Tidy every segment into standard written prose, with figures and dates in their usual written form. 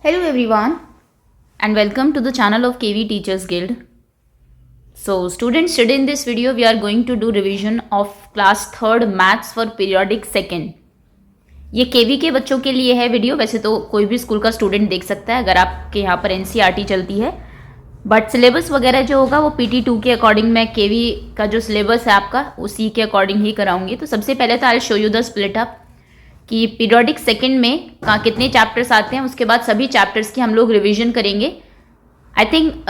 Hello everyone and welcome to the channel of KV Teachers Guild. So students, today in this video we are going to do revision of class 3rd maths for periodic second. ये केवी के बच्चों के लिए है video. वैसे तो कोई भी स्कूल का स्टूडेंट देख सकता है अगर आपके यहाँ पर एनसीईआरटी चलती है, बट सिलेबस वगैरह जो होगा वो PT2 के अकॉर्डिंग मैं केवी का जो सिलेबस है आपका उसी के अकॉर्डिंग ही कराऊंगी. तो सबसे पहले तो I show you the split up कि पीरियोडिक सेकंड में कहाँ कितने चैप्टर्स आते हैं. उसके बाद सभी चैप्टर्स की हम लोग रिवीजन करेंगे. आई थिंक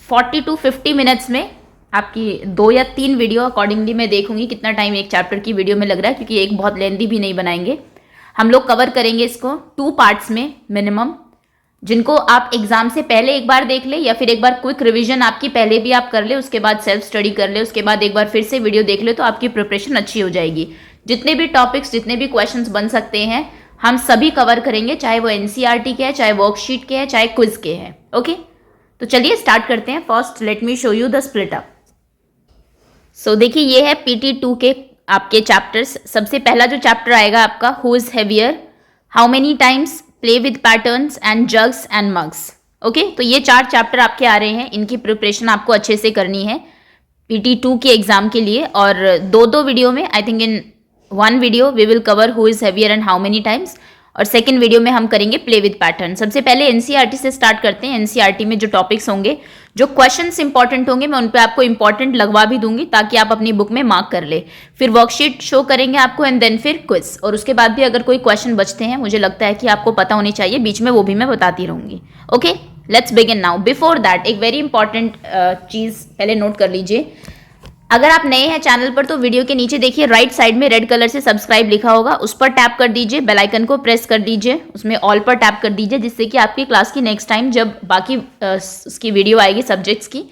40 to 50 मिनट्स में आपकी 2 या 3 वीडियो अकॉर्डिंगली मैं देखूंगी कितना टाइम एक चैप्टर की वीडियो में लग रहा है, क्योंकि एक बहुत लेंथी भी नहीं बनाएंगे. हम लोग कवर करेंगे इसको 2 पार्ट्स में मिनिमम, जिनको आप एग्जाम से पहले एक बार देख ले या फिर एक बार क्विक रिवीजन आपकी पहले भी आप कर ले, उसके बाद सेल्फ स्टडी कर ले, उसके बाद एक बार फिर से वीडियो देख ले तो आपकी प्रिपरेशन अच्छी हो जाएगी. जितने भी टॉपिक्स जितने भी क्वेश्चंस बन सकते हैं हम सभी कवर करेंगे, चाहे वो एनसीईआरटी के हैं, चाहे वर्कशीट के हैं, चाहे क्विज के हैं. ओके, तो चलिए स्टार्ट करते हैं. First let me show you the split up. So देखिए ये है PT2 के आपके चैप्टर्स. सबसे पहला जो चैप्टर आएगा आपका who is heavier, how many times, play with patterns and jugs and mugs. Okay, तो ये 4 चैप्टर आपके आ रहे हैं. इनकी प्रिपरेशन आपको अच्छे से करनी है PT2 के एग्जाम के लिए. और 2 वीडियो में I think in 1 video we will cover who is heavier and how many times, और सेकंड वीडियो में हम करेंगे प्ले विद पैटर्न. सबसे पहले एनसीईआरटी से स्टार्ट करते हैं. एनसीईआरटी में जो टॉपिक्स होंगे, जो क्वेश्चंस इंपॉर्टेंट होंगे, मैं उन पे आपको इंपॉर्टेंट लगवा भी दूंगी ताकि आप अपनी बुक में मार्क कर ले. फिर वर्कशीट शो करेंगे आपको एंड देन फिर क्विज. और उसके बाद भी अगर कोई क्वेश्चन बचते हैं मुझे लगता है कि आपको पता होनी चाहिए बीच में, वो भी मैं बताती रहूंगी. Okay, let's begin now. Before that एक वेरी इंपॉर्टेंट चीज पहले नोट कर लीजिए. अगर आप नए हैं चैनल पर तो वीडियो के नीचे देखिए राइट साइड में रेड कलर से सब्सक्राइब लिखा होगा, उस पर टैप कर दीजिए. बेल आइकन को प्रेस कर दीजिए, उसमें ऑल पर टैप कर दीजिए, जिससे कि आपकी क्लास की नेक्स्ट टाइम जब बाकी उसकी वीडियो आएगी सब्जेक्ट्स की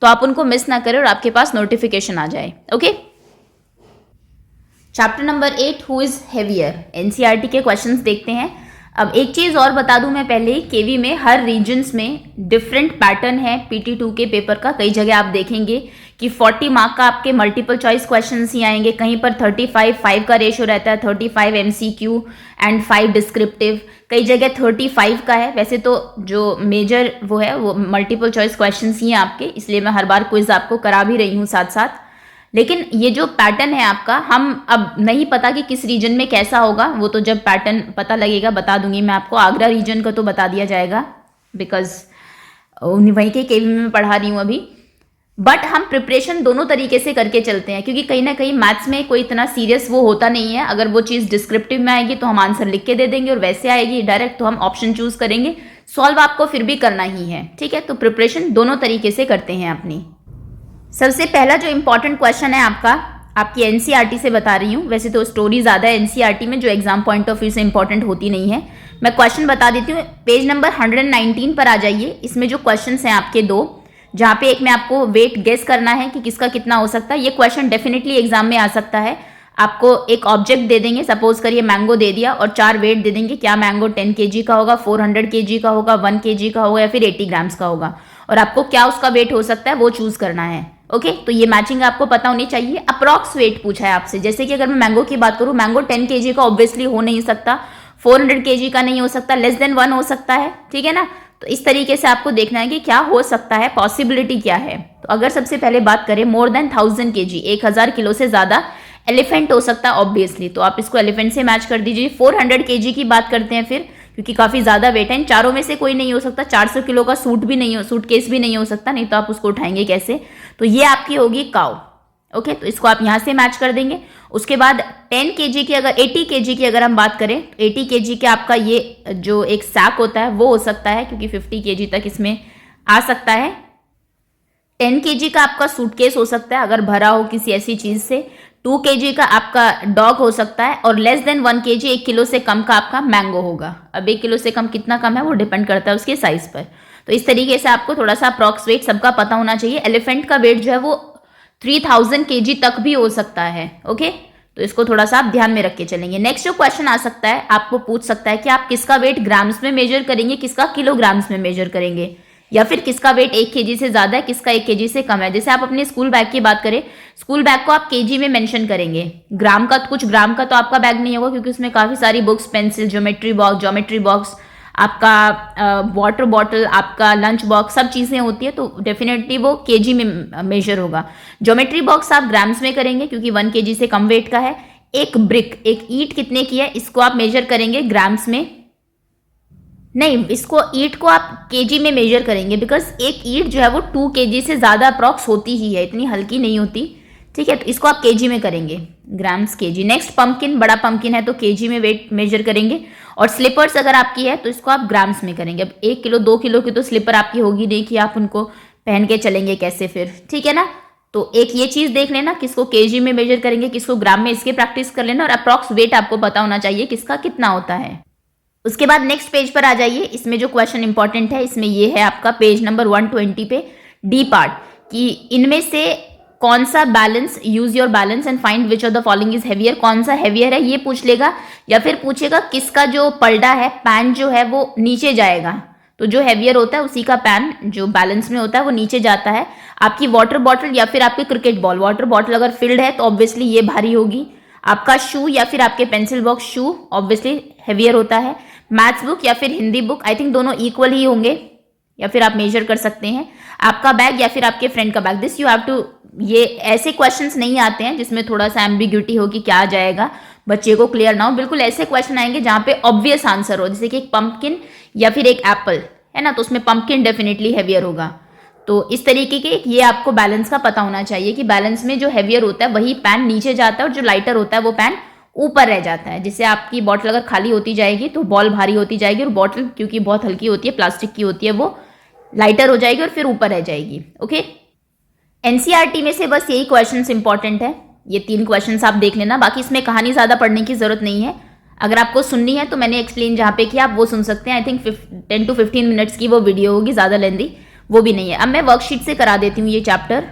तो आप उनको मिस ना करें और आपके पास नोटिफिकेशन आ जाए. Okay, chapter number 8 who is heavier. NCERT के क्वेश्चंस देखते हैं. अब एक चीज और बता दूं मैं पहले ही, केवी में हर रीजन्स में डिफरेंट पैटर्न है. PT2 के पेपर का कई जगह आप देखेंगे कि 40 मार्क का आपके मल्टीपल चॉइस क्वेश्चंस ही आएंगे, कहीं पर 35-5 का रेशियो रहता है, 35 MCQ एंड 5 डिस्क्रिप्टिव, कई जगह 35 का है. वैसे तो जो मेजर वो है वो मल्टीपल चॉइस क्वेश्चंस ही हैं आपके, इसलिए मैं हर बार क्विज आपको करा भी रही हूँ साथ साथ. लेकिन ये जो पैटर्न है आपका, हम अब नहीं पता कि किस रीजन में कैसा होगा, वो तो जब पैटर्न पता लगेगा बता दूंगी मैं आपको. आगरा रीजन का तो बता दिया जाएगा बिकॉज वहीं के केवी में मैं पढ़ा रही हूँ अभी. बट हम प्रिपरेशन दोनों तरीके से करके चलते हैं, क्योंकि कहीं ना कहीं मैथ्स में कोई इतना सीरियस वो होता नहीं है. अगर वो चीज़ डिस्क्रिप्टिव में आएगी तो हम आंसर लिख के दे देंगे, और वैसे आएगी डायरेक्ट तो हम ऑप्शन चूज करेंगे. सॉल्व आपको फिर भी करना ही है, ठीक है. तो प्रिपरेशन दोनों तरीके से करते हैं अपनी. सबसे पहला जो इंपॉर्टेंट क्वेश्चन है आपका, आपकी एनसीईआरटी से बता रही हूँ. वैसे तो स्टोरी ज़्यादा है एनसीईआरटी में जो एग्जाम पॉइंट ऑफ व्यू से इंपॉर्टेंट होती नहीं है. मैं क्वेश्चन बता देती हूँ. पेज नंबर 119 पर आ जाइए. इसमें जो क्वेश्चन हैं आपके 2, जहाँ पे एक में आपको वेट गेस करना है कि किसका कितना हो सकता है. ये क्वेश्चन डेफिनेटली एग्जाम में आ सकता है. आपको एक ऑब्जेक्ट दे देंगे, सपोज करिए मैंगो दे दिया, और 4 वेट दे देंगे. क्या मैंगो 10 kg का होगा, 400 kg का होगा, 1 kg का होगा या फिर 80 ग्राम्स का होगा, और आपको क्या उसका वेट हो सकता है वो चूज करना है. ओके, तो ये मैचिंग आपको पता होनी चाहिए. अप्रॉक्स वेट पूछा है आपसे. जैसे कि अगर मैं मैंगो की बात करूँ, मैंगो 10 kg का ऑब्वियसली हो नहीं सकता, 400 kg का नहीं हो सकता, लेस देन 1 हो सकता है, ठीक है ना. तो इस तरीके से आपको देखना है कि क्या हो सकता है, पॉसिबिलिटी क्या है. तो अगर सबसे पहले बात करें, मोर देन 1000 kg, 1000 किलो से ज्यादा एलिफेंट हो सकता है ऑब्वियसली, तो आप इसको एलिफेंट से मैच कर दीजिए. 400 kg की बात करते हैं फिर, क्योंकि काफी ज्यादा वेट है. इन चारों में से कोई नहीं हो सकता. 400 किलो का सूट केस भी नहीं हो सकता, नहीं तो आप उसको उठाएंगे कैसे. तो ये आपकी होगी काउ. ओके, तो इसको आप यहां से मैच कर देंगे. उसके बाद 10 kg की, अगर 80 kg की अगर हम बात करें, 80 kg के आपका ये जो एक सैक होता है वो हो सकता है, क्योंकि 50 kg तक इसमें आ सकता है. 10 kg का आपका सूटकेस हो सकता है अगर भरा हो किसी ऐसी चीज से. 2 kg का आपका डॉग हो सकता है, और लेस देन 1 kg, 1 किलो से कम का आपका मैंगो होगा. अब 1 किलो से कम कितना कम है वो डिपेंड करता है उसके साइज पर. तो इस तरीके से आपको थोड़ा सा अप्रॉक्स वेट सबका पता होना चाहिए. एलिफेंट का वेट जो है वो 3000 kg तक भी हो सकता है. ओके, तो इसको थोड़ा सा आप ध्यान में रख के चलेंगे. नेक्स्ट जो क्वेश्चन आ सकता है, आपको पूछ सकता है कि आप किसका वेट ग्राम्स में मेजर करेंगे, किसका किलोग्राम्स में मेजर करेंगे, या फिर किसका वेट 1 kg से ज्यादा है, किसका 1 kg से कम है. जैसे आप अपने स्कूल बैग की बात करें, स्कूल बैग को आप kg में मेंशन करेंगे. कुछ ग्राम का तो आपका बैग नहीं होगा, क्योंकि उसमें काफी सारी बुक्स, पेंसिल, ज्योमेट्री बॉक्स आपका वाटर बॉटल, आपका लंच बॉक्स, सब चीज़ें होती है, तो डेफिनेटली वो केजी में मेजर होगा। ज्योमेट्री बॉक्स आप ग्राम्स में करेंगे क्योंकि 1 केजी से कम वेट का है। एक ब्रिक, एक ईंट कितने की है, इसको आप मेजर करेंगे ग्राम्स में, नहीं, इसको ईंट को आप केजी में मेजर करेंगे, बिकॉज एक ईंट जो है वो 2 केजी से ज़्यादा अप्रॉक्स होती ही है, इतनी हल्की नहीं होती, ठीक है। तो इसको आप केजी में करेंगे, ग्राम्स केजी। नेक्स्ट पंपकिन, बड़ा पंपकिन है तो केजी में वेट मेजर करेंगे। और स्लीपर्स अगर आपकी है तो इसको आप ग्राम्स में करेंगे। अब 1 किलो 2 किलो की तो स्लीपर आपकी होगी नहीं कि आप उनको पहन के चलेंगे कैसे फिर, ठीक है ना। तो एक ये चीज़ देख लेना, किसको केजी में मेजर करेंगे, किसको ग्राम में, इसके प्रैक्टिस कर लेना। और अप्रॉक्स वेट आपको पता होना चाहिए किसका कितना होता है। उसके बाद नेक्स्ट पेज पर आ जाइए। इसमें जो क्वेश्चन इंपॉर्टेंट है, इसमें ये है आपका पेज नंबर 120 पे डी पार्ट, कि इनमें से कौन सा balance, use your balance and find which of the following is heavier, कौन सा हेवियर है ये पूछ लेगा, या फिर पूछेगा किसका जो पलड़ा है, पैन जो है वो नीचे जाएगा। तो जो हेवियर होता है उसी का पैन जो बैलेंस में होता है वो नीचे जाता है। आपकी वाटर बॉटल या फिर आपकी क्रिकेट बॉल, वाटर बॉटल अगर फिल्ड है तो ऑब्वियसली ये भारी होगी। आपका शू या फिर आपके पेंसिल बॉक्स, शू ऑब्वियसली हेवियर होता है। मैथ्स बुक या फिर हिंदी बुक, आई थिंक दोनों इक्वल ही होंगे, या फिर आप मेजर कर सकते हैं। आपका बैग या फिर आपके फ्रेंड का bag, this you have to, ये ऐसे क्वेश्चंस नहीं आते हैं जिसमें थोड़ा सा एम्बिग्यूटी हो कि क्या आ जाएगा, बच्चे को क्लियर ना हो। बिल्कुल ऐसे क्वेश्चन आएंगे जहां पे ऑब्वियस आंसर हो, जैसे कि एक पंपकिन या फिर एक एप्पल है ना, तो उसमें पंपकिन डेफिनेटली हेवियर होगा। तो इस तरीके के ये आपको बैलेंस का पता होना चाहिए कि बैलेंस में जो हेवियर होता है वही पैन नीचे जाता है और जो लाइटर होता है वो पैन ऊपर रह जाता है। जिससे आपकी बॉटल अगर खाली होती जाएगी तो बॉल भारी होती जाएगी, और बॉटल क्योंकि बहुत हल्की होती है, प्लास्टिक की होती है, वो लाइटर हो जाएगी और फिर ऊपर रह जाएगी। ओके, एनसीईआरटी में से बस यही क्वेश्चंस इंपॉर्टेंट है, ये 3 क्वेश्चंस आप देख लेना। बाकी इसमें कहानी ज़्यादा पढ़ने की जरूरत नहीं है। अगर आपको सुननी है तो मैंने एक्सप्लेन जहाँ पे किया आप वो सुन सकते हैं। आई थिंक 10 to 15 मिनट्स की वो वीडियो होगी, ज़्यादा लेंदी वो भी नहीं है। अब मैं वर्कशीट से करा देती हूँ ये चैप्टर।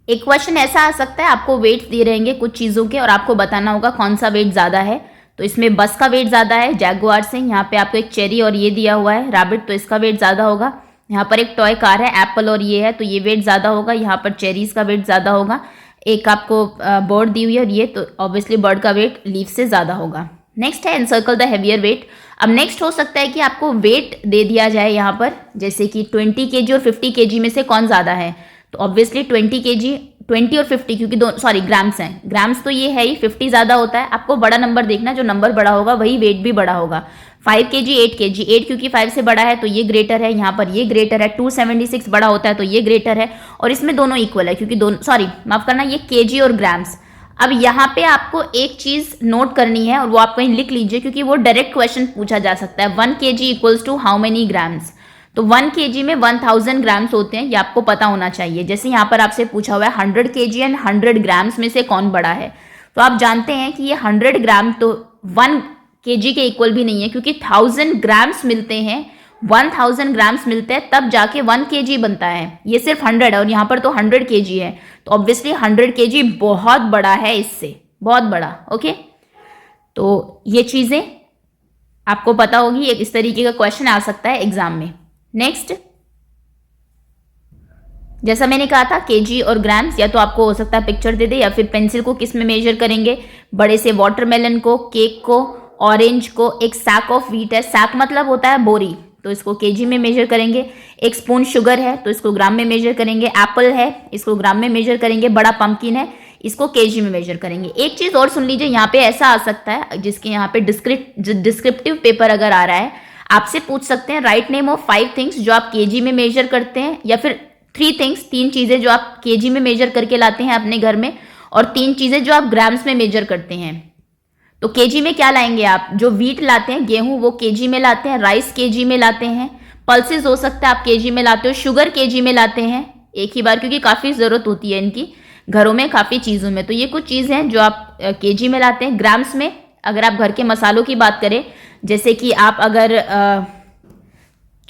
एक क्वेश्चन ऐसा आ सकता है, आपको वेट दे रहेंगे कुछ चीज़ों के और आपको बताना होगा कौन सा वेट ज़्यादा है। तो इसमें बस का वेट ज़्यादा है जैगुआर से, यहाँ पे आपको एक चेरी और ये दिया हुआ है रैबिट, तो इसका वेट ज़्यादा होगा। यहाँ पर एक टॉय कार है एप्पल और ये है, तो ये वेट ज़्यादा होगा। यहाँ पर चेरीज का वेट ज़्यादा होगा। एक आपको बर्ड दी हुई है और ये, तो ऑब्वियसली बर्ड का वेट लीफ से ज़्यादा होगा। नेक्स्ट है एनसर्कल द हेवियर वेट। अब नेक्स्ट हो सकता है कि आपको वेट दे दिया जाए यहाँ पर, जैसे कि 20 kg और 50 kg में से कौन ज़्यादा है, तो ऑब्वियसली 20 kg, 20 और 50, क्योंकि सॉरी ग्राम्स हैं, ग्राम्स तो ये है ही, 50 ज़्यादा होता है। आपको बड़ा नंबर देखना, जो नंबर बड़ा होगा वही वेट भी बड़ा होगा। 5 kg, 8 kg, 8 क्योंकि 5 से बड़ा है तो ये ग्रेटर है, यहाँ पर ये ग्रेटर है। 276 बड़ा होता है तो ये ग्रेटर है, और इसमें दोनों इक्वल है क्योंकि दोनों, सॉरी माफ करना, ये केजी और ग्राम्स। अब यहाँ पे आपको एक चीज नोट करनी है और वो आप कहीं लिख लीजिए, क्योंकि वो डायरेक्ट क्वेश्चन पूछा जा सकता है। 1 kg equals to how many grams, तो 1 kg में 1000 ग्राम्स होते हैं, ये आपको पता होना चाहिए। जैसे यहाँ पर आपसे पूछा हुआ है 100 kg एंड 100 ग्राम्स में से कौन बड़ा है, तो आप जानते हैं कि ये 100 ग्राम तो 1 kg के इक्वल भी नहीं है, क्योंकि 1000 ग्राम्स मिलते हैं, 1000 ग्राम्स मिलते हैं तब जाके 1 kg बनता है। ये सिर्फ 100 है और यहाँ पर तो 100 kg है, तो ऑब्वियसली 100 kg बहुत बड़ा है, इससे बहुत बड़ा। ओके, तो ये चीजें आपको पता होगी, एक इस तरीके का क्वेश्चन आ सकता है एग्जाम में। नेक्स्ट, जैसा मैंने कहा था केजी और ग्राम्स, या तो आपको हो सकता है पिक्चर दे दे, या फिर पेंसिल को किस में मेजर करेंगे, बड़े से वाटरमेलन को, केक को, ऑरेंज को। एक सैक ऑफ व्हीट है, सैक मतलब होता है बोरी, तो इसको केजी में मेजर करेंगे। एक स्पून शुगर है तो इसको ग्राम में मेजर करेंगे। एप्पल है, इसको ग्राम में मेजर करेंगे। बड़ा पंपकिन है, इसको केजी में मेजर करेंगे। एक चीज और सुन लीजिए, यहाँ पे ऐसा आ सकता है, जिसके यहाँ पे डिस्क्रिप्टिव पेपर अगर आ रहा है, आपसे पूछ सकते हैं राइट नेम ऑफ 5 थिंग्स जो आप केजी में मेजर करते हैं, या फिर 3 थिंग्स, 3 चीजें जो आप केजी में मेजर करके लाते हैं अपने घर में, और 3 चीजें जो आप ग्राम्स में मेजर करते हैं। तो केजी में क्या लाएंगे आप, जो व्हीट लाते हैं, गेहूं, वो केजी में लाते हैं। राइस केजी में लाते हैं। पल्सेस हो सकता है आप केजी में लाते हो। शुगर केजी में लाते हैं एक ही बार, क्योंकि काफ़ी ज़रूरत होती है इनकी घरों में, काफ़ी चीज़ों में। तो ये कुछ चीज़ हैं जो आप केजी में लाते हैं। ग्राम्स में अगर आप घर के मसालों की बात करें, जैसे कि आप अगर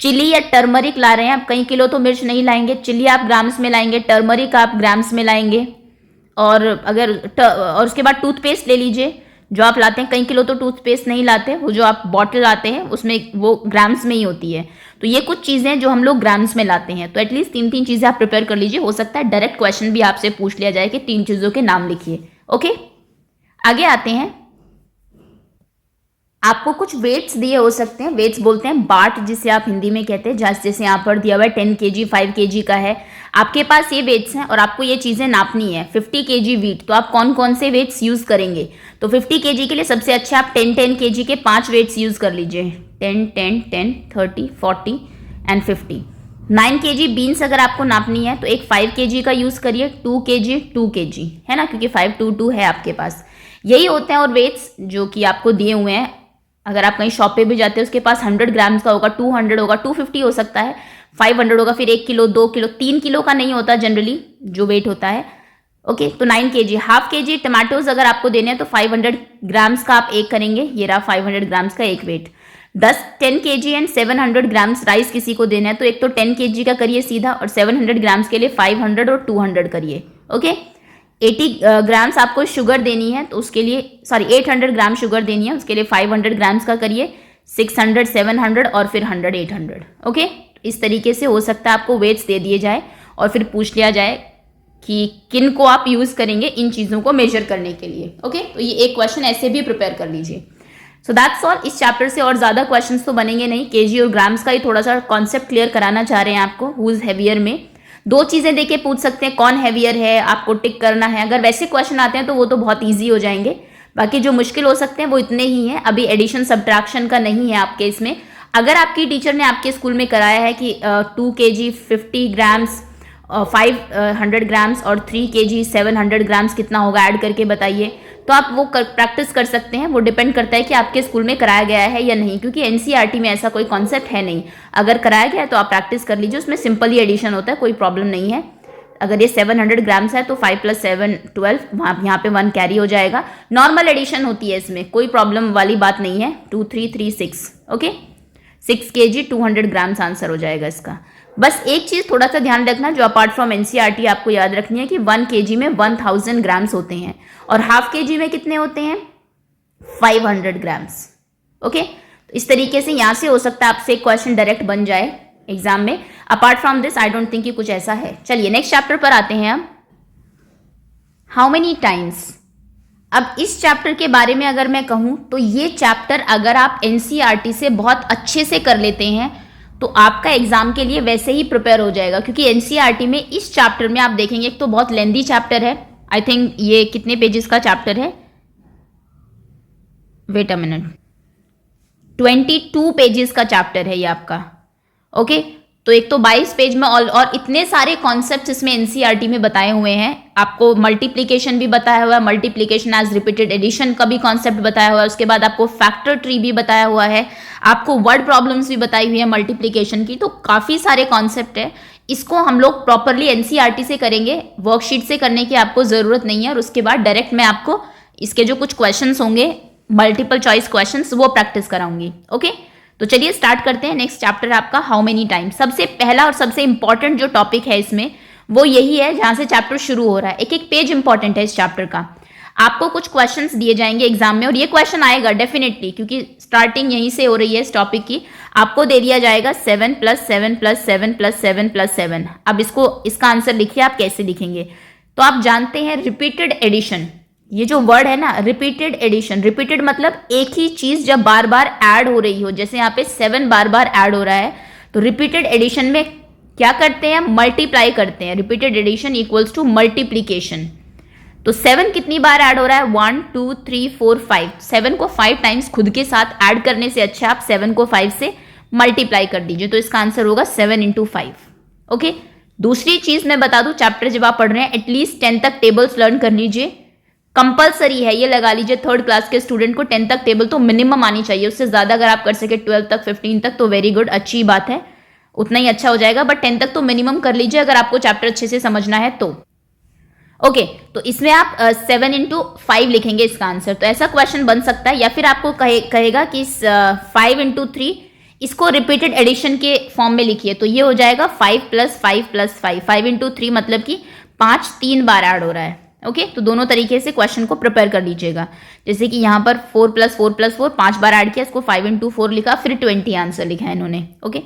चिली या टर्मरिक ला रहे हैं, आप कई किलो तो मिर्च नहीं लाएंगे, चिली आप ग्राम्स में लाएंगे, टर्मरिक आप ग्राम्स में लाएंगे। और अगर और उसके बाद टूथपेस्ट ले लीजिए, जो आप लाते हैं, कई किलो तो टूथपेस्ट नहीं लाते, वो जो आप बॉटल लाते हैं उसमें वो ग्राम्स में ही होती है। तो ये कुछ चीज़ें जो हम लोग ग्राम्स में लाते हैं। तो एटलीस्ट 3 चीज़ें आप प्रिपेयर कर लीजिए, हो सकता है डायरेक्ट क्वेश्चन भी आपसे पूछ लिया जाए कि 3 चीज़ों के नाम लिखिए। ओके, आगे आते हैं। आपको कुछ वेट्स दिए हो सकते हैं, वेट्स बोलते हैं बाट जिसे आप हिंदी में कहते हैं। जैसे यहाँ पर दिया हुआ है 10 kg 5 kg का है, आपके पास ये वेट्स हैं और आपको ये चीज़ें नापनी है। 50 kg वीट, तो आप कौन कौन से वेट्स यूज़ करेंगे? तो 50 kg के लिए सबसे अच्छा आप 10 kg के 5 वेट्स यूज़ कर लीजिए, 10 10 10 30 40 एंड 50। 9 kg बीन्स अगर आपको नापनी है तो एक 5 kg का यूज़ करिए, 2 kg 2 kg है ना, क्योंकि 5 2 2 है आपके पास। यही होते हैं और वेट्स जो कि आपको दिए हुए हैं। अगर आप कहीं शॉप पे भी जाते हैं उसके पास 100 ग्राम्स का होगा, 200 होगा, 250 हो सकता है, 500 होगा, फिर 1 किलो 2 किलो 3 किलो का नहीं होता जनरली जो वेट होता है। ओके, तो 9 kg। हाफ kg टमाटोज अगर आपको देने हैं तो 500 ग्राम्स का आप एक करेंगे, ये रहा 500 ग्राम्स का एक weight. 10 kg and 700 grams rice किसी को देना है तो एक तो 10 kg का करिए सीधा, और 700 ग्राम्स के लिए 500 और 200 करिए। ओके, 80 ग्राम्स आपको शुगर देनी है तो उसके लिए 800 ग्राम शुगर देनी है, उसके लिए 500 ग्राम्स का करिए, 600 700 और फिर 100 800। ओके, इस तरीके से हो सकता है आपको वेट्स दे दिए जाए और फिर पूछ लिया जाए कि किन को आप यूज़ करेंगे इन चीज़ों को मेजर करने के लिए। ओके, तो ये एक क्वेश्चन ऐसे भी प्रिपेयर कर लीजिए। So that's all. इस चैप्टर से और ज़्यादा क्वेश्चंस तो बनेंगे नहीं, केजी और ग्राम्स का ही थोड़ा सा कॉन्सेप्ट क्लियर कराना चाह रहे हैं आपको। हु इज हैवियर में 2 चीज़ें देके पूछ सकते हैं, कौन हैवियर है, आपको टिक करना है। अगर वैसे क्वेश्चन आते हैं तो वो तो बहुत ईजी हो जाएंगे, बाकी जो मुश्किल हो सकते हैं वो इतने ही हैं। अभी एडिशन सब्ट्रैक्शन का नहीं है आपके इसमें। अगर आपकी टीचर ने आपके स्कूल में कराया है कि 2 kg 50 ग्राम्स 500 ग्राम्स और 3 kg 700 ग्राम्स कितना होगा ऐड करके बताइए, तो आप वो प्रैक्टिस कर सकते हैं। वो डिपेंड करता है कि आपके स्कूल में कराया गया है या नहीं, क्योंकि एनसीईआरटी में ऐसा कोई कॉन्सेप्ट है नहीं। अगर कराया गया है तो आप प्रैक्टिस कर लीजिए, उसमें सिंपल ही एडिशन होता है, कोई प्रॉब्लम नहीं है। अगर ये 700 ग्राम्स है तो 5 + 7 12, वहाँ यहाँ पे 1 कैरी हो जाएगा। नॉर्मल एडिशन होती है, इसमें कोई प्रॉब्लम वाली बात नहीं है। 2 3 3 6 ओके, 6 kg 200 ग्राम्स आंसर हो जाएगा इसका। बस एक चीज़ थोड़ा सा ध्यान रखना जो अपार्ट फ्रॉम एनसीईआरटी आपको याद रखनी है कि 1 kg में 1000 ग्राम्स होते हैं और हाफ kg में कितने होते हैं? 500 ग्राम्स। ओके, तो इस तरीके से यहाँ से हो सकता है आपसे क्वेश्चन डायरेक्ट बन जाए एग्जाम में। Apart from this I don't think कि कुछ ऐसा है। चलिए नेक्स्ट चैप्टर पर आते हैं हम। How many times. अब इस चैप्टर के बारे में अगर मैं कहूँ तो ये चैप्टर अगर आप एनसीईआरटी से बहुत अच्छे से कर लेते हैं तो आपका एग्जाम के लिए वैसे ही प्रिपेयर हो जाएगा, क्योंकि एनसीईआरटी में इस चैप्टर में आप देखेंगे एक तो बहुत लेंदी चैप्टर है। आई थिंक ये कितने पेजेस का चैप्टर है? वेट अ मिनट, 22 पेजेस का चैप्टर है ये आपका। ओके, तो एक तो 22 पेज में और इतने सारे कॉन्सेप्ट्स इसमें एनसीईआरटी में बताए हुए हैं। आपको मल्टीप्लिकेशन भी बताया हुआ है, मल्टीप्लिकेशन एज रिपीटेड एडिशन का भी कॉन्सेप्ट बताया हुआ है। उसके बाद आपको फैक्टर ट्री भी बताया हुआ है, आपको वर्ड प्रॉब्लम्स भी बताई हुई है मल्टीप्लिकेशन की। तो काफ़ी सारे कॉन्सेप्ट है। इसको हम लोग प्रॉपरली एनसीईआरटी से करेंगे, वर्कशीट से करने की आपको ज़रूरत नहीं है। और उसके बाद डायरेक्ट मैं आपको इसके जो कुछ क्वेश्चंस होंगे मल्टीपल चॉइस क्वेश्चंस वो प्रैक्टिस कराऊंगी। ओके, तो चलिए स्टार्ट करते हैं। नेक्स्ट चैप्टर आपका हाउ मेनी टाइम्स। सबसे पहला और सबसे इंपॉर्टेंट जो टॉपिक है इसमें वो यही है जहां से चैप्टर शुरू हो रहा है। एक एक पेज इंपॉर्टेंट है इस चैप्टर का। आपको कुछ क्वेश्चंस दिए जाएंगे एग्जाम में और ये क्वेश्चन आएगा डेफिनेटली, क्योंकि स्टार्टिंग यहीं से हो रही है इस टॉपिक की। आपको दे दिया जाएगा 7 + 7 + 7 + 7 + 7। अब इसका आंसर लिखिए। आप कैसे लिखेंगे? तो आप जानते हैं रिपीटेड एडिशन, ये जो वर्ड है ना रिपीटेड एडिशन, रिपीटेड मतलब एक ही चीज जब बार बार ऐड हो रही हो। जैसे यहाँ पे 7 बार बार ऐड हो रहा है तो रिपीटेड एडिशन में क्या करते हैं? मल्टीप्लाई करते हैं। Repeated addition equals to multiplication. तो 7 कितनी बार ऐड हो रहा है? 1 2 3 4 5। 7 को 5 टाइम्स खुद के साथ ऐड करने से अच्छा आप 7 को 5 से मल्टीप्लाई कर दीजिए, तो इसका आंसर होगा 7 × 5। ओके, दूसरी चीज मैं बता दूं, चैप्टर जब आप पढ़ रहे हैं एटलीस्ट 10 तक टेबल्स लर्न कर लीजिए। कंपलसरी है, ये लगा लीजिए 3rd क्लास के स्टूडेंट को 10 तक टेबल तो मिनिमम आनी चाहिए। उससे ज्यादा अगर आप कर सके 12 तक 15 तक तो वेरी गुड, अच्छी बात है, उतना ही अच्छा हो जाएगा। बट 10 तक तो मिनिमम कर लीजिए अगर आपको चैप्टर अच्छे से समझना है तो। ओके, तो इसमें आप 7 × 5 लिखेंगे इसका आंसर। तो ऐसा क्वेश्चन बन सकता है, या फिर आपको कहेगा कि 5 × 3 इसको रिपीटेड एडिशन के फॉर्म में लिखिए। तो ये हो जाएगा 5 + 5 + 5। 5 × 3 मतलब कि 5 3 बार ऐड हो रहा है। ओके, तो दोनों तरीके से क्वेश्चन को प्रिपेयर कर लीजिएगा। जैसे कि यहाँ पर 4 + 4 + 4 5 बार ऐड किया, इसको 5 × 4 लिखा, फिर 20 आंसर लिखा है इन्होंने। ओके,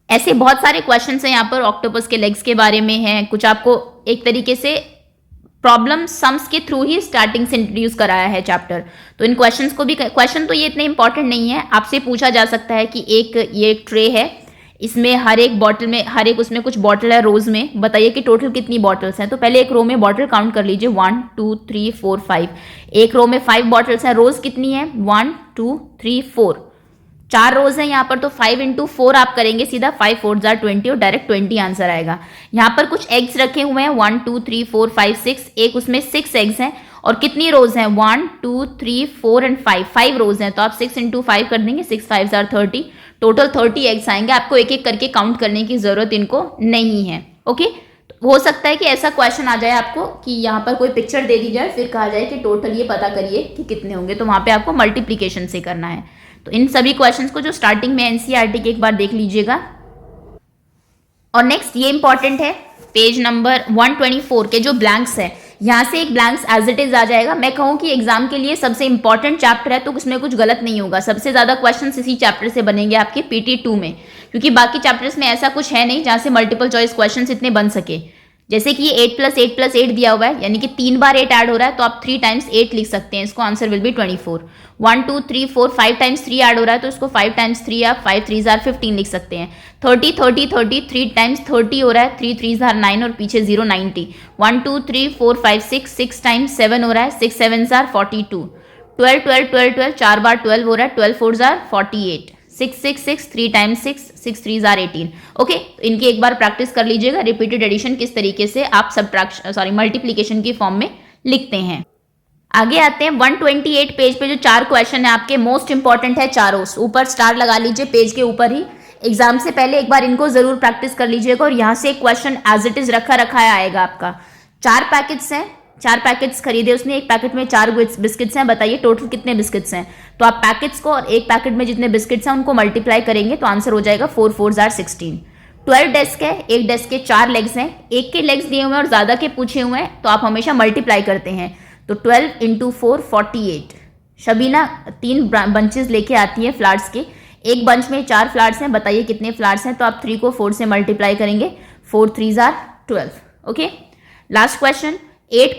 ऐसे बहुत सारे क्वेश्चंस हैं यहाँ पर। ऑक्टोपस के लेग्स के बारे में है, कुछ आपको एक तरीके से प्रॉब्लम सम्स के थ्रू ही स्टार्टिंग से इंट्रोड्यूस कराया है चैप्टर। तो इन क्वेश्चंस को भी, क्वेश्चन तो ये इतने इंपॉर्टेंट नहीं है, आपसे पूछा जा सकता है कि ये एक ट्रे है, इसमें हर एक बॉटल में, हर एक उसमें कुछ बॉटल है रोज में, बताइए कि टोटल कितनी बॉटल्स हैं। तो पहले एक रो में बॉटल काउंट कर लीजिए, 1 2 3 4 5। एक रो में 5 बॉटल्स हैं, रोज कितनी है, 1 2 3 4, 4 रोज हैं यहाँ पर, तो 5 × 4 आप करेंगे सीधा, 5 4 जार 20 और डायरेक्ट 20 आंसर आएगा। यहाँ पर कुछ एग्स रखे हुए हैं, 1 2 3 4 5 6, एक उसमें 6 एग्स हैं, और कितनी रोज हैं, 1 2 3 4 एंड 5 रोज हैं, तो आप 6 × 5 कर देंगे, 6 5 जार 30, टोटल 30 एग्स आएंगे। आपको एक एक करके काउंट करने की जरूरत इनको नहीं है। ओके, तो हो सकता है कि ऐसा क्वेश्चन आ जाए आपको कि यहाँ पर कोई पिक्चर दे दी जाए, फिर कहा जाए कि टोटल ये पता करिए कि कितने होंगे, तो वहां पे आपको मल्टीप्लीकेशन से करना है। तो इन सभी क्वेश्चंस को जो स्टार्टिंग में एनसीईआरटी के एक बार देख लीजिएगा। और नेक्स्ट ये इंपॉर्टेंट है, पेज नंबर 124 के जो ब्लैंक्स है, यहाँ से एक ब्लैंक्स एज इट इज आ जाएगा। मैं कहूँ कि एग्जाम के लिए सबसे इंपॉर्टेंट चैप्टर है, तो उसमें कुछ गलत नहीं होगा, सबसे ज्यादा क्वेश्चंस इसी चैप्टर से बनेंगे आपके PT2 में, क्योंकि बाकी चैप्टर्स में ऐसा कुछ है नहीं जहां से मल्टीपल चॉइस क्वेश्चंस इतने बन सके। जैसे कि ये 8 + 8 + 8 दिया हुआ है, यानी कि 3 बार 8 ऐड हो रहा है, तो आप 3 × 8 लिख सकते हैं, इसको आंसर विल बी 24। 1 2 3 4 5 × 3 ऐड हो रहा है, तो इसको 5 × 3 आप 5 3 जार 15 लिख सकते हैं। 30 30 30 3 × 30 हो रहा है, 3 3 जार 9 और पीछे 0 90। 1 2 3 4 5 6 6 × 7 हो रहा है, 6 7 जार 42। 12 12 12 12 4 बार 12 हो रहा है, 12 4 जार 48। 6 6 6 3 × 6 6 3 जार 18। ओके, तो इनकी एक बार प्रैक्टिस कर लीजिएगा, रिपीटेड एडिशन किस तरीके से आप मल्टीप्लीकेशन की फॉर्म में लिखते हैं। आगे आते हैं 128 पेज पे जो 4 क्वेश्चन है आपके, मोस्ट इंपॉर्टेंट है चारों, ऊपर स्टार लगा लीजिए पेज के ऊपर ही। एग्जाम से पहले एक बार इनको जरूर प्रैक्टिस कर लीजिएगा, और यहाँ से एक क्वेश्चन एज इट इज रखा आएगा आपका। 4 पैकेट्स हैं, 4 पैकेट्स खरीदे उसने, एक पैकेट में 4 बिस्किट्स हैं, बताइए टोटल कितने बिस्किट्स हैं। तो आप पैकेट्स को और एक पैकेट में जितने बिस्किट्स हैं उनको मल्टीप्लाई करेंगे, तो आंसर हो जाएगा 4 4 जार 16। 12 डेस्क है, एक डेस्क के 4 लेग्स हैं, एक के लेग्स दिए हुए हैं और ज्यादा के पूछे हुए हैं, तो आप हमेशा मल्टीप्लाई करते हैं। तो 12 × 4 48। शबीना 3 बंचेस लेके आती है फ्लावर्स के, एक बंच में 4 फ्लावर्स हैं, बताइए कितने फ्लावर्स हैं। तो आप 3 को 4 से मल्टीप्लाई करेंगे, 4 3 जार 12। ओके, लास्ट क्वेश्चन, एक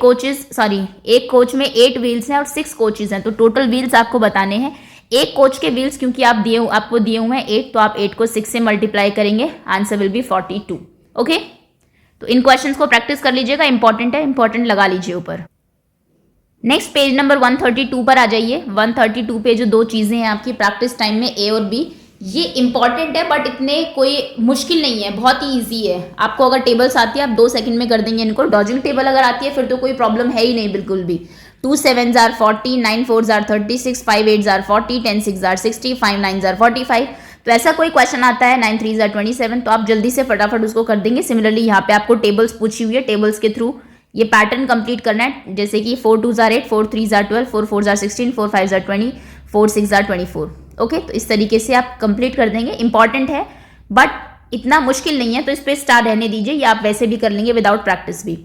कोच में 8 व्हील्स हैं और 6 कोचेज हैं, तो टोटल व्हील्स आपको बताने हैं। एक कोच के व्हील्स क्योंकि आपको दिए हुए हैं 8, तो आप 8 को 6 से मल्टीप्लाई करेंगे, आंसर विल बी 42। ओके, तो इन क्वेश्चंस को प्रैक्टिस कर लीजिएगा, इंपॉर्टेंट है, इंपॉर्टेंट लगा लीजिए ऊपर। नेक्स्ट पेज नंबर 132 पर आ जाइए। 132 पे जो 2 चीजें हैं आपकी प्रैक्टिस टाइम में, A और B, ये इंपॉर्टेंट है बट इतने कोई मुश्किल नहीं है, बहुत ही इजी है। आपको अगर टेबल्स आती है आप 2 सेकंड में कर देंगे इनको। डॉजिंग टेबल अगर आती है फिर तो कोई प्रॉब्लम है ही नहीं बिल्कुल भी। 2 7 jar 40, 9 4 jar 36, 5 8 jar 40, 10 6 jar 60, 5 9 jar 45। तो ऐसा कोई क्वेश्चन आता है 9 3 जार 27, तो आप जल्दी से फटाफट उसको कर देंगे। सिमिलरली यहाँ पे आपको टेबल्स पूछी हुई है, टेबल्स के थ्रू ये पैटर्न कंप्लीट करना है, जैसे कि 4 2 jar 8, 4 3 jar 12, 4 4 jar 16, 4 5 jar 20, 4 6 jar 24। Okay, तो इस तरीके से आप कंप्लीट कर देंगे। इंपॉर्टेंट है बट इतना मुश्किल नहीं है, तो इस पे स्टार रहने दीजिए, या आप वैसे भी कर लेंगे विदाउट प्रैक्टिस भी।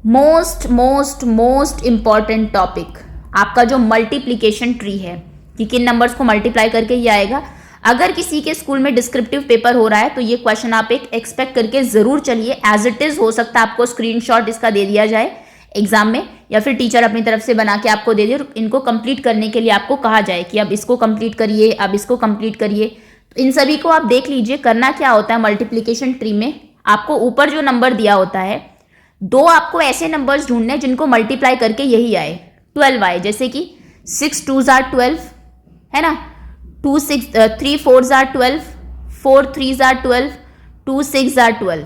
Most most most important topic आपका जो मल्टीप्लीकेशन ट्री है, कि किन नंबर्स को मल्टीप्लाई करके ये आएगा। अगर किसी के स्कूल में डिस्क्रिप्टिव पेपर हो रहा है तो ये क्वेश्चन आप एक एक्सपेक्ट करके जरूर चलिए, एज इट इज। हो सकता है आपको स्क्रीनशॉट इसका दे दिया जाए एग्जाम में, या फिर टीचर अपनी तरफ से बना के आपको दे दे और इनको कंप्लीट करने के लिए आपको कहा जाए कि अब इसको कंप्लीट करिए, अब इसको कंप्लीट करिए। तो इन सभी को आप देख लीजिए। करना क्या होता है मल्टीप्लीकेशन ट्री में, आपको ऊपर जो नंबर दिया होता है, 2 आपको ऐसे नंबर्स ढूंढने जिनको मल्टीप्लाई करके यही आए, 12 आए। जैसे कि 6 2 जार 12 है ना, 3 4 जार 12, 4 3 जार 12, 2 6 जार 12।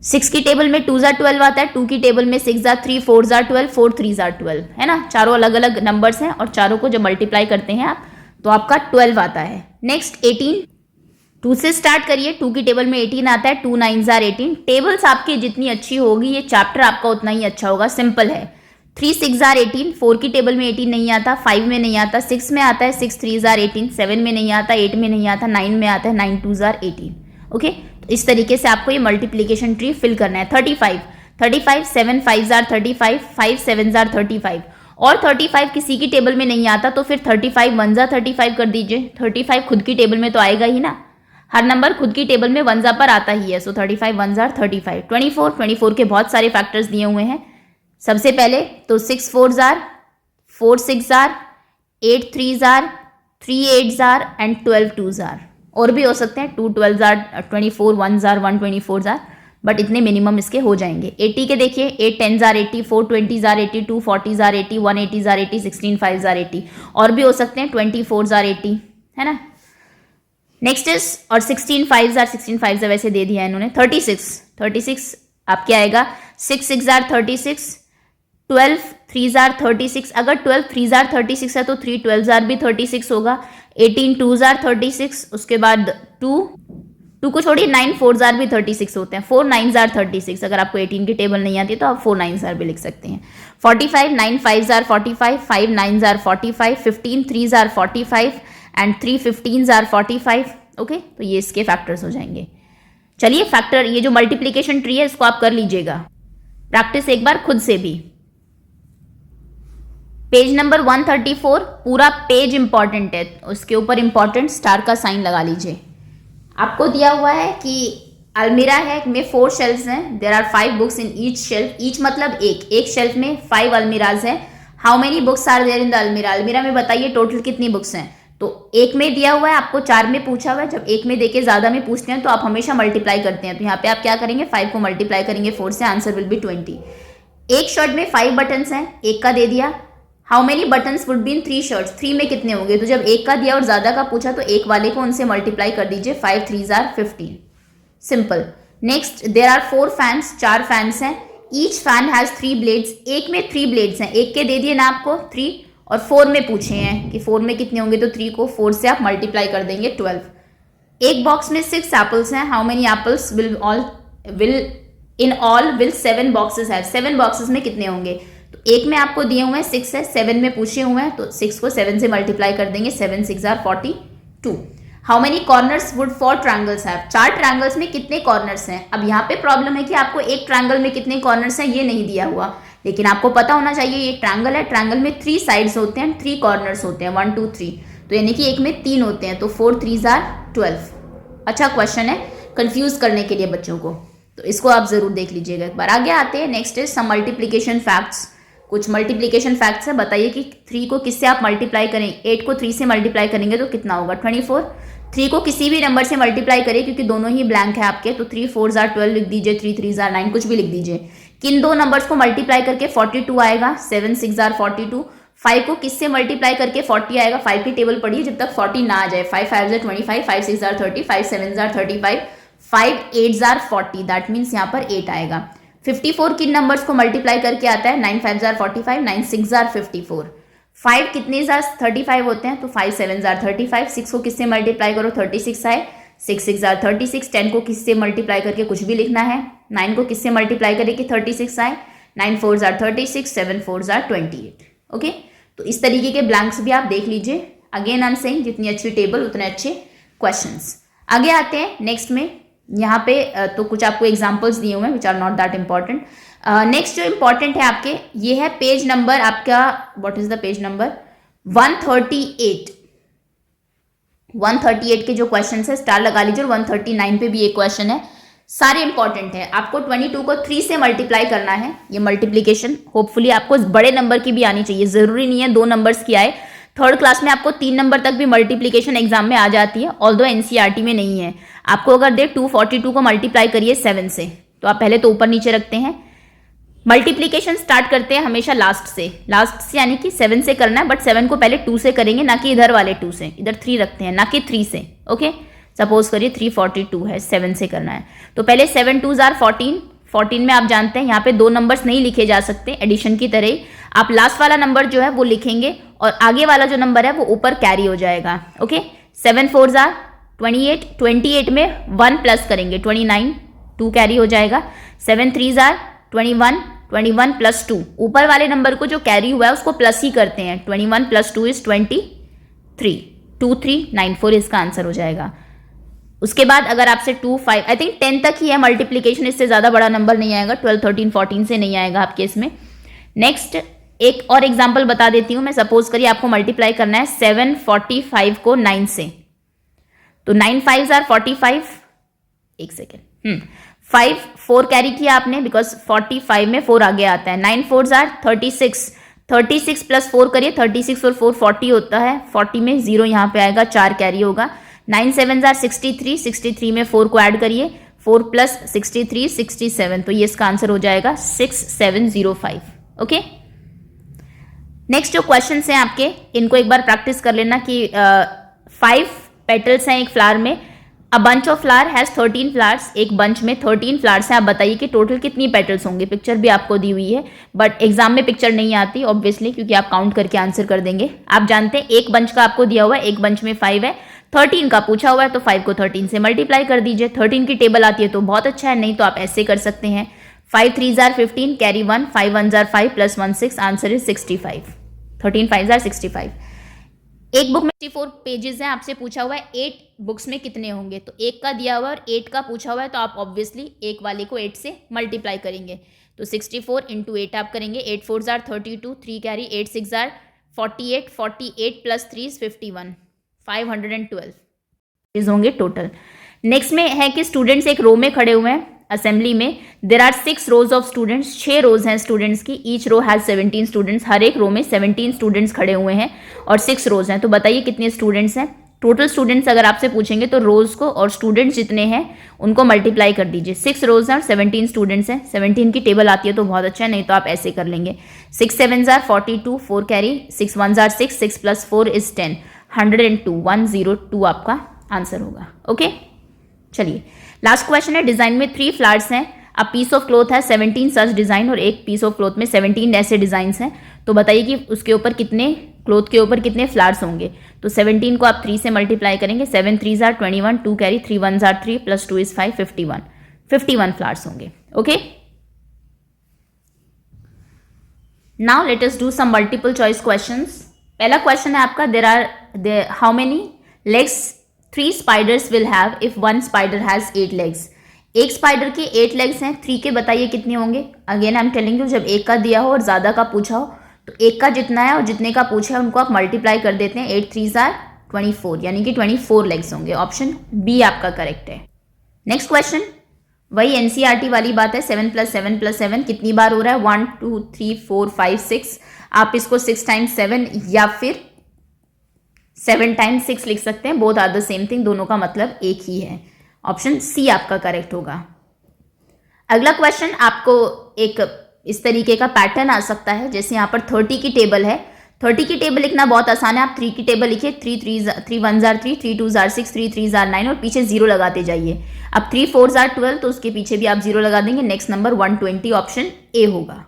6 की टेबल में 2 जार 12 आता है, 2 की टेबल में 6 जार 3, 4 जार 12, 4 3 जार 12, है ना। चारों अलग अलग नंबर्स हैं और चारों को जब मल्टीप्लाई करते हैं आप तो आपका 12 आता है। नेक्स्ट 18, 2 से स्टार्ट करिए, 2 की टेबल में 18 आता है, 2 9 जार 18। टेबल्स आपकी जितनी अच्छी होगी ये चैप्टर आपका उतना ही अच्छा होगा, सिंपल है। 3 6 जार 18, 4 की टेबल में 18 नहीं आता, 5 में नहीं आता, 6 में आता है, 6 3 जार 18, 7 में नहीं आता, 8 में नहीं आता, 9 में आता है, 9 2 जार 18। ओके, तो इस तरीके से आपको ये मल्टीप्लीकेशन ट्री फिल करना है। 35 7 5 जार 35, 5 7 जार 35, और 35 किसी की टेबल में नहीं आता तो फिर 35 1 जार 35 कर दीजिए। 35 खुद की टेबल में तो आएगा ही ना, हर नंबर खुद की टेबल में 1 जार पर आता ही है, सो 35 1 जार 35। 24 के बहुत सारे फैक्टर्स दिए हुए हैं, सबसे पहले तो 6 4s are, 4 6s are, 8 3s are, 3 8s are and 12 2s are। और भी हो सकते हैं, 2 12s are, 24 1s are, 1 24s are, but इतने मिनिमम इसके हो जाएंगे। 80 के देखिए, 8 10s are 80, 4 20s are 80, 2 40s are 80, 1 80s are 80, 16 5s are 80। और भी हो सकते हैं 24s are 80, है ना। नेक्स्ट इज, और 16 5s are, 16 5s are वैसे दे दिया है इन्होंने। 36 आपके आएगा, 6 6s are 36, 12 3s are 36। अगर 12 3s are 36 है तो 3 12s are भी 36 होगा। 18 2s are 36, उसके बाद 2 को छोड़िए, 9 4s are भी 36 होते हैं। 4 9s are 36, अगर आपको 18 की टेबल नहीं आती तो आप 4 9s are भी लिख सकते हैं। 45 9 5s are 45, 5 9s are 45, 15 3s are 45 and 3 15s are 45। Okay, तो ये इसके फैक्टर्स हो जाएंगे। चलिए फैक्टर, ये जो मल्टीप्लीकेशन ट्री है इसको आप कर लीजिएगा प्रैक्टिस एक बार खुद से भी। पेज नंबर 134, पूरा पेज इंपॉर्टेंट है, उसके ऊपर इंपॉर्टेंट स्टार का साइन लगा लीजिए। आपको दिया हुआ है कि अलमीरा है में 4 शेल्फ्स हैं, there are 5 books in each shelf. Each मतलब एक शेल्फ में 5 अलमीराज है। How many books are there in the अलमीरा, अलमीरा में बताइए टोटल कितनी बुक्स हैं। तो एक में दिया हुआ है, आपको 4 में पूछा हुआ है। जब एक में देके ज्यादा में पूछते हैं तो आप हमेशा मल्टीप्लाई करते हैं। तो यहाँ पे आप क्या करेंगे, 5 को मल्टीप्लाई करेंगे 4 से, आंसर विल बी 20। एक शर्ट में 5 बटन्स हैं, एक का दे दिया। How many buttons would be in 3 shirts, 3 में कितने होंगे। तो जब एक का दिया और ज्यादा का पूछा तो एक वाले को उनसे मल्टीप्लाई कर दीजिए। 5 3s are 15, सिंपल। Next, there are 4 fans, 4 fans हैं। ईच फैन हैज 3 ब्लेड्स, एक में 3 ब्लेड्स हैं। एक के दे दिए ना आपको 3, और 4 में पूछे हैं कि 4 में कितने होंगे, तो 3 को 4 से आप मल्टीप्लाई कर देंगे 12। एक बॉक्स में 6 एप्पल्स हैं। How many apples will 7 boxes है, 7 बॉक्सेस में कितने होंगे। तो एक में आपको दिए हुए हैं 6 है, 7 में पूछे हुए हैं, तो 6 को 7 से मल्टीप्लाई कर देंगे। 7 6 are 42। How many corners would 4 triangles have, 4 triangles में कितने कॉर्नर्स हैं। अब यहाँ पे प्रॉब्लम है कि आपको एक ट्रायंगल में कितने कॉर्नर्स हैं ये नहीं दिया हुआ, लेकिन आपको पता होना चाहिए ये ट्रायंगल है, ट्रायंगल में 3 साइड्स होते हैं, 3 कॉर्नर्स होते हैं, 1 2 3। तो यानी कि एक में 3 होते हैं, तो 4 3s are 12। अच्छा क्वेश्चन है कंफ्यूज करने के लिए बच्चों को, तो इसको आप जरूर देख लीजिएगा एक बार। आगे आते हैं, next is some multiplication facts. कुछ मल्टीप्लीकेशन फैक्ट्स है, बताइए कि 3 को किससे आप मल्टीप्लाई करें। 8 को 3 से मल्टीप्लाई करेंगे तो कितना होगा, 24। 3 को किसी भी नंबर से मल्टीप्लाई करें, क्योंकि दोनों ही ब्लैंक है आपके, तो 3 4s are 12 लिख दीजिए, 3 3s are 9, कुछ भी लिख दीजिए। किन दो नंबर्स को मल्टीप्लाई करके 42 आएगा, 7 6 are 42। 5 को किससे मल्टीप्लाई करके 40 आएगा, 5 की टेबल पढ़िए जब तक 40 ना आ जाए। 5 5s are 25, 5 6 are 30, 5 7s are 35, 5 8s are 40, that means यहाँ पर 8 आएगा। 54 किन नंबर्स को मल्टीप्लाई करके आता है, 9 5s are 45, 9 6 are 54। 5 कितने 35 होते हैं, तो 5 7s are 35। 6 को किससे मल्टीप्लाई करो, 36 आए, 6 6 are 36। 10 को किससे मल्टीप्लाई करके कुछ भी लिखना है। 9 को किससे मल्टीप्लाई करें कि 36 आए, 9 4s are 36, 7 4s are 28। Okay, तो इस तरीके के ब्लैंक्स भी आप देख लीजिए। अगेन आई एम सेइंग, जितनी अच्छी टेबल उतने अच्छे क्वेश्चंस। आगे आते हैं नेक्स्ट में, यहाँ पे तो कुछ आपको एग्जाम्पल्स दिए हुए हैं which are not that important. Next जो इंपॉर्टेंट है आपके, ये है पेज नंबर आपका, what is the page number 138। 138 के जो क्वेश्चन है स्टार लगा लीजिए, और 139 पे भी एक क्वेश्चन है, सारे इंपॉर्टेंट है। आपको 22 को 3 से मल्टीप्लाई करना है, ये मल्टीप्लीकेशन होपफुली आपको बड़े नंबर की भी आनी चाहिए, जरूरी नहीं है 2 नंबर्स की आए। 3rd क्लास में आपको 3 नंबर तक भी मल्टीप्लीकेशन एग्जाम में आ जाती है, ऑल्दो एनसीईआरटी में नहीं है। आपको अगर दे 242 को मल्टीप्लाई करिए 7 से, तो आप पहले तो ऊपर नीचे रखते हैं। मल्टीप्लीकेशन स्टार्ट करते हैं हमेशा लास्ट से यानी कि 7 से करना है, बट 7 को पहले 2 से करेंगे, ना कि इधर वाले 2 से, इधर 3 रखते हैं ना कि 3 से। ओके, सपोज करिए 342 है, 7 से करना है, तो पहले 7 2s are 14। 14 में आप जानते हैं यहाँ पे 2 नंबर्स नहीं लिखे जा सकते, एडिशन की तरह ही आप लास्ट वाला नंबर जो है वो लिखेंगे, और आगे वाला जो नंबर है वो ऊपर कैरी हो जाएगा। ओके, 7 4s are 28, 28 में 1 प्लस करेंगे 29, 2 कैरी हो जाएगा। 7 3s are 21, 21 प्लस 2, ऊपर वाले नंबर को जो कैरी हुआ है उसको प्लस ही करते हैं, 21 प्लस 2 इज 23, 2394 इसका आंसर हो जाएगा। उसके बाद अगर आपसे 2 5 आई थिंक 10 तक ही है मल्टीप्लीकेशन, इससे ज़्यादा बड़ा नंबर नहीं आएगा, 12 13 14 से नहीं आएगा आपके इसमें। नेक्स्ट एक और एग्जाम्पल बता देती हूँ मैं, सपोज करिए आपको मल्टीप्लाई करना है 745 को 9 से, तो 9 5s are 45, एक सेकेंड 5 4 कैरी किया आपने बिकॉज 45 में 4 आगे आता है। 9 4 आर 36, 36 प्लस 4 करिए, 36 और 4 40 होता है। 40 में 0 यहाँ पे आएगा, 4 कैरी होगा। 9 7 आर 63, 63 में 4 को ऐड करिए, 4 प्लस 63 67, तो ये इसका आंसर हो जाएगा 6705। ओके, नेक्स्ट जो क्वेश्चन हैं आपके, इनको एक बार प्रैक्टिस कर लेना कि 5 पेटल्स हैं एक फ्लावर में। A bunch of flower has 13 flowers, एक बंच में 13 फ्लावर्स हैं। आप बताइए कि टोटल कितनी पेटल्स होंगे। पिक्चर भी आपको दी हुई है, बट एग्जाम में पिक्चर नहीं आती ऑब्वियसली, क्योंकि आप काउंट करके आंसर कर देंगे। आप जानते हैं एक बंच का आपको दिया हुआ है, एक बंच में 5 है, 13 का पूछा हुआ है, तो 5 को 13 से मल्टीप्लाई कर दीजिए। 13 की टेबल आती है तो बहुत अच्छा है, नहीं तो आप ऐसे कर सकते हैं 5 3 are 15, carry 1, 5 1 are 5 plus 1 6, answer is 65। 13 5 are 65। एक बुक में 64 पेजेस हैं, आपसे पूछा हुआ है 8 बुक्स में कितने होंगे। तो एक का दिया हुआ है और 8 का पूछा हुआ है, तो आप ऑब्वियसली एक वाले को 8 से मल्टीप्लाई करेंगे। तो 64 इंटू 8 आप करेंगे। 8 4 are 32, 3 carry, 8 6 are 48, 48 plus 3 is 51, 512 होंगे टोटल। नेक्स्ट में है कि स्टूडेंट्स एक रो में खड़े हुए हैं असेंबली में। There are 6 rows of students, 6 rows हैं स्टूडेंट्स की। ईच रो हैज 17 स्टूडेंट्स, हर एक रो में 17 स्टूडेंट्स खड़े हुए हैं और 6 रोज हैं। तो बताइए कितने स्टूडेंट्स हैं। टोटल स्टूडेंट्स अगर आपसे पूछेंगे तो रोज को और स्टूडेंट्स जितने हैं उनको मल्टीप्लाई कर दीजिए। 6 रोज हैं और 17 स्टूडेंट्स हैं। 17 की टेबल आती है तो बहुत अच्छा है, नहीं तो आप ऐसे कर लेंगे। 6 7 are 42, 4 carry, 6 1 are 6, 6 plus 4 is 10, 102, 102 आपका आंसर होगा। ओके, चलिए लास्ट क्वेश्चन है। डिजाइन में 3 फ्लावर्स हैं। अ पीस ऑफ क्लॉथ है 17 सच डिजाइन, और एक पीस ऑफ क्लॉथ में 17 ऐसे डिजाइन हैं। तो बताइए कि उसके ऊपर कितने, क्लॉथ के ऊपर कितने फ्लावर्स होंगे। तो 17 को आप 3 से मल्टीप्लाई करेंगे। 7 3 are 21, 2 carry, 3 1 are 3 plus 2 is 5, 51, 51 flowers होंगे। Okay, now let us do some multiple choice questions. पहला क्वेश्चन है आपका, there are how many legs 3 spiders will have if 1 spider has 8 legs. एक स्पाइडर के 8 लेग्स हैं, 3 के बताइए कितने होंगे। Again I am telling you, जब एक का दिया हो और ज्यादा का पूछा हो तो एक का जितना है और जितने का पूछा है उनको आप मल्टीप्लाई कर देते हैं। 8 3 आर 24, यानी कि 24 लेग्स होंगे। ऑप्शन बी आपका करेक्ट है। नेक्स्ट क्वेश्चन, वही एनसीईआरटी वाली बात है। 7 प्लस 7 प्लस 7 कितनी बार हो रहा है। 1 2 3 4 5 6। आप इसको 6 टाइम्स 7 या फिर 7 टाइम्स 6 लिख सकते हैं। Both are the same thing, दोनों का मतलब एक ही है। ऑप्शन सी आपका करेक्ट होगा। अगला क्वेश्चन, आपको एक इस तरीके का पैटर्न आ सकता है, जैसे यहाँ पर 30 की टेबल है। 30 की टेबल लिखना बहुत आसान है। आप 3 की टेबल लिखिए। 3 1 आर 3, 3 2 आर 6, 3 3 आर 9 और पीछे 0 लगाते जाइए। अब 3 4 आर 12, तो उसके पीछे भी आप 0 लगा देंगे। नेक्स्ट नंबर 120, ऑप्शन ए होगा।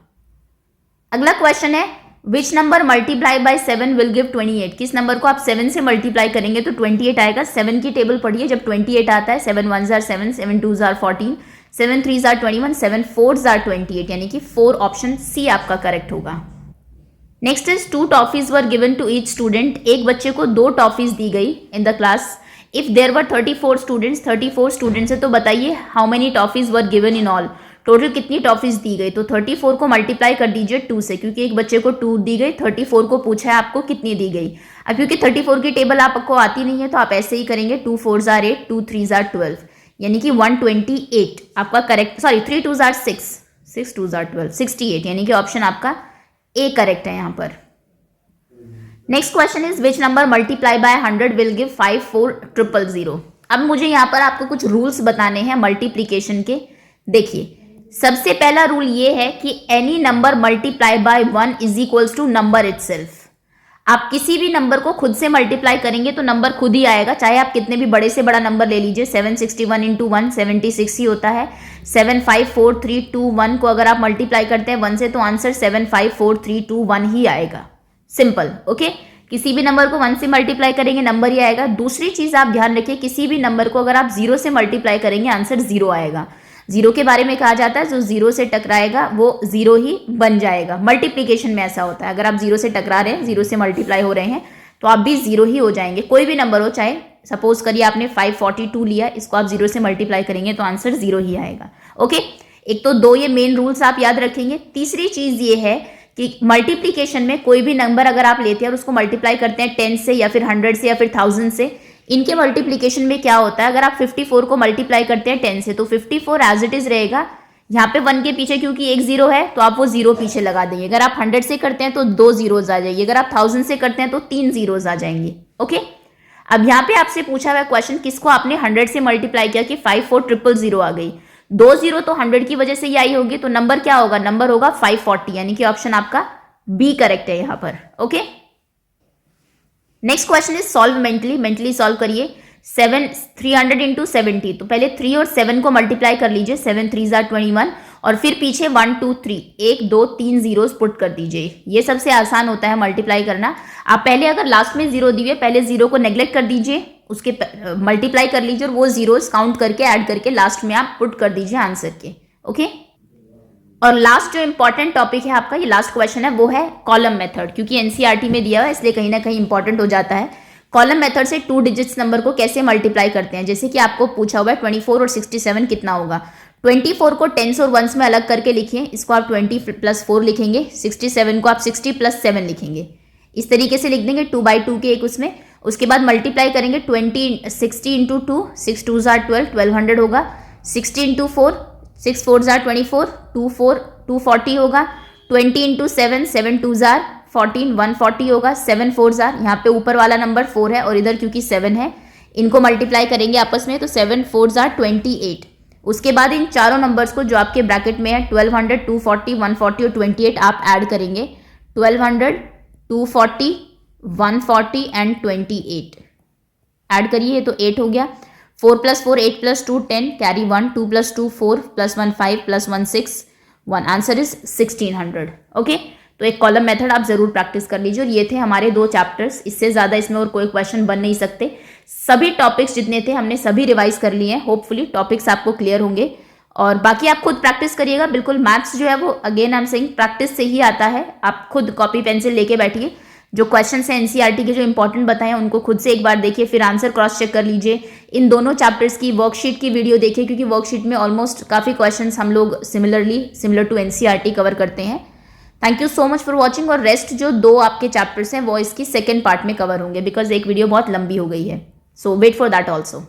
अगला क्वेश्चन है, which number multiply bye 7 will give 28। किस नंबर को आप 7 से मल्टीप्लाई करेंगे तो 28 आएगा। 7 की टेबल पढ़िए, जब 28 आता है 7 1 आर 7, 7 2 आर 14, 7 3 आर 21, 7 4 आर 28, यानी कि 4, ऑप्शन सी आपका करेक्ट होगा। Next is 2 toffees were given to each student. एक बच्चे को 2 टॉफीज दी गई in the class. If there were 34 students, 34 students है, तो बताइए how many toffees were given in all. Total कितनी टॉफीज दी गई। तो 34 को मल्टीप्लाई कर दीजिए 2 से, क्योंकि एक बच्चे को 2 दी गई। 34 को पूछा है आपको कितनी दी गई। अब क्योंकि 34 की टेबल आपको आती नहीं है तो आप ऐसे ही करेंगे। 2 4 आर 8, 2 3 आर 12, यानी कि 128 आपका करेक्ट। सॉरी 3 2 आर 6, 6 2 आर 12, 68, यानी कि ऑप्शन आपका ए करेक्ट है यहाँ पर। Next question is which number multiply bye 100 will give 5 4 000। अब मुझे यहाँ पर आपको कुछ रूल्स बताने हैं मल्टीप्लीकेशन के। देखिए, सबसे पहला रूल ये है कि any number multiply by 1 is equals to number itself. आप किसी भी नंबर को खुद से मल्टीप्लाई करेंगे तो नंबर खुद ही आएगा, चाहे आप कितने भी बड़े से बड़ा नंबर ले लीजिए। 761 इंटू 1 76 ही होता है। 75431 को अगर आप मल्टीप्लाई करते हैं 1 से तो आंसर 75431 ही आएगा। Simple, okay. किसी भी नंबर को 1 से मल्टीप्लाई करेंगे नंबर ही आएगा। दूसरी चीज आप ध्यान रखिए, किसी भी नंबर को अगर आप 0 से मल्टीप्लाई करेंगे आंसर 0 आएगा। 0 के बारे में कहा जाता है जो 0 से टकराएगा वो 0 ही बन जाएगा। मल्टीप्लीकेशन में ऐसा होता है, अगर आप 0 से टकरा रहे हैं, 0 से मल्टीप्लाई हो रहे हैं तो आप भी 0 ही हो जाएंगे। कोई भी नंबर हो, चाहे सपोज करिए आपने 542 लिया, इसको आप 0 से मल्टीप्लाई करेंगे तो आंसर 0 ही आएगा। ओके, एक तो 2 ये मेन रूल्स आप याद रखेंगे। तीसरी चीज ये है कि मल्टीप्लीकेशन में कोई भी नंबर अगर आप लेते हैं और उसको मल्टीप्लाई करते हैं 10 से या फिर 100 से या फिर 1000 से, इनके मल्टीप्लीकेशन में क्या होता है, अगर आप 54 को मल्टीप्लाई करते हैं 10 से तो 54 एज इट इज रहेगा। यहाँ पे 1 के पीछे क्योंकि एक जीरो है तो आप वो जीरो पीछे लगा देंगे। अगर आप 100 से करते हैं तो 2 जीरोज आ जाएगी, अगर आप 1000 से करते हैं तो 3 जीरोज आ जाएंगे। ओके, अब यहाँ पे आपसे पूछा हुआ क्वेश्चन किसको आपने 100 से मल्टीप्लाई किया कि 54000 आ गई, 2 जीरो तो 100 की वजह से ही आई होगी, तो नंबर क्या होगा, नंबर होगा 540, यानी कि ऑप्शन आपका बी करेक्ट है यहाँ पर। Okay, next question is solve mentally solve करिए। 300 इंटू 70, तो पहले 3 और 7 को मल्टीप्लाई कर लीजिए, 7 3 21 और फिर पीछे 1 2 3 1 2 3 जीरोस पुट कर दीजिए। ये सबसे आसान होता है मल्टीप्लाई करना। आप पहले अगर लास्ट में जीरो दिए पहले जीरो को नेग्लेक्ट कर दीजिए, उसके मल्टीप्लाई कर लीजिए और वो जीरोस काउंट करके ऐड करके लास्ट में आप पुट कर दीजिए आंसर के। ओके, और लास्ट जो इंपॉर्टेंट टॉपिक है आपका, ये लास्ट क्वेश्चन है, वो है कॉलम मेथड, क्योंकि एनसीईआरटी में दिया हुआ है इसलिए कहीं ना कहीं इंपॉर्टेंट हो जाता है। कॉलम मेथड से 2 डिजिट्स नंबर को कैसे मल्टीप्लाई करते हैं, जैसे कि आपको पूछा हुआ है 24 और 67 कितना होगा। 24 को 10s और 1s में अलग करके लिखिए, इसको आप 20 + 4 लिखेंगे, 67 को आप 60 + 7 लिखेंगे, इस तरीके से लिख देंगे 2 by 2 के एक उसमें। उसके बाद मल्टीप्लाई करेंगे 60 इंटू 2, 6 2 12, 1200 होगा। 60 इंटू 4, 6 4 24, 240 होगा। 20 इंटू 7, 7 2 14, 140 होगा। 7 4 यहाँ पे ऊपर वाला नंबर 4 है और इधर क्योंकि 7 है, इनको मल्टीप्लाई करेंगे आपस में, तो 7 4 28। उसके बाद इन चारों नंबर्स को जो आपके ब्रैकेट में है 1200, 240, 140 और 28 आप ऐड करेंगे। 1200, 240, 140 एंड 28 ऐड करिए तो 8 हो गया। 4 + 4 8 + 2 10, कैरी 1, 2 + 2 4 + 1 5 + 1 6 1, आंसर इज 1600। ओके, तो एक कॉलम मेथड आप जरूर प्रैक्टिस कर लीजिए। और ये थे हमारे 2 चैप्टर्स, इससे ज्यादा इसमें और कोई क्वेश्चन बन नहीं सकते। सभी टॉपिक्स जितने थे हमने सभी रिवाइज कर लिए हैं, होपफुली टॉपिक्स आपको क्लियर होंगे। और बाकी आप खुद प्रैक्टिस करिएगा, बिल्कुल मैथ्स जो है वो again I am saying practice से ही आता है। आप खुद कॉपी पेंसिल लेके बैठिए, जो क्वेश्चन है एनसीईआरटी के जो इंपॉर्टेंट बताए उनको खुद से एक बार देखिए, फिर आंसर क्रॉस चेक कर लीजिए। इन दोनों चैप्टर्स की वर्कशीट की वीडियो देखिए, क्योंकि वर्कशीट में ऑलमोस्ट काफ़ी क्वेश्चंस हम लोग सिमिलर टू एनसीईआरटी कवर करते हैं। Thank you so much for watching. और रेस्ट जो 2 आपके चैप्टर्स हैं वो इसकी सेकेंड पार्ट में कवर होंगे, बिकॉज एक वीडियो बहुत लंबी हो गई है। सो वेट फॉर दैट ऑल्सो।